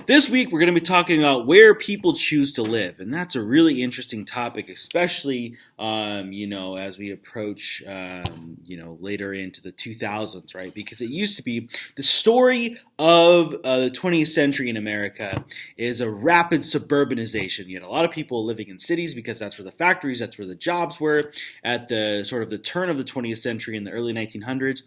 This week, we're going to be talking about where people choose to live, and that's a really interesting topic, especially as we approach later into the 2000s, right? Because it used to be the story of the 20th century in America is a rapid suburbanization. You had a lot of people living in cities because that's where the factories, that's where the jobs were at the sort of the turn of the 20th century in the early 1900s,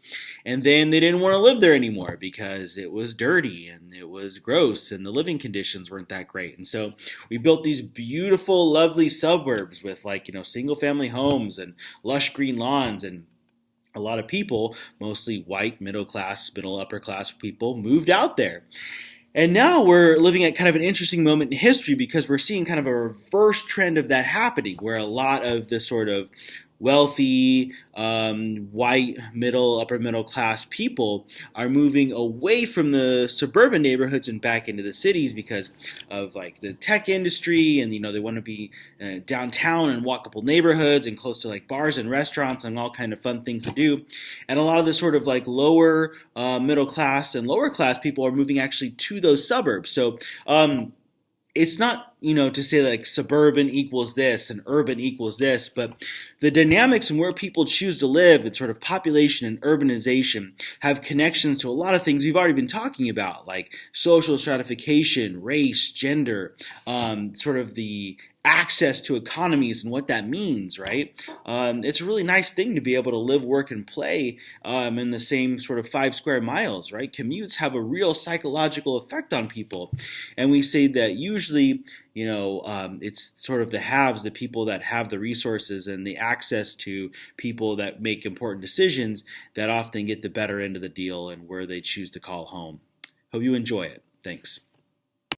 and then they didn't want to live there anymore because it was dirty and it was gross and the living conditions weren't that great. And so we built these beautiful, lovely suburbs with single family homes and lush green lawns, and a lot of people, mostly white, middle class, middle upper class people, moved out there. And now we're living at kind of an interesting moment in history because we're seeing kind of a reverse trend of that happening, where a lot of the sort of wealthy, white, middle, upper middle class people are moving away from the suburban neighborhoods and back into the cities because of like the tech industry, and they want to be downtown and walkable neighborhoods and close to like bars and restaurants and all kind of fun things to do. And a lot of the sort of like lower middle class and lower class people are moving actually to those suburbs. So it's not, to say like suburban equals this and urban equals this, but the dynamics and where people choose to live and sort of population and urbanization have connections to a lot of things we've already been talking about, like social stratification, race, gender, sort of the access to economies and what that means, right? It's a really nice thing to be able to live, work, and play in the same sort of 5 square miles, right? Commutes have a real psychological effect on people. And we say that usually, it's sort of the haves, the people that have the resources and the access to people that make important decisions, that often get the better end of the deal and where they choose to call home. Hope you enjoy it. Thanks.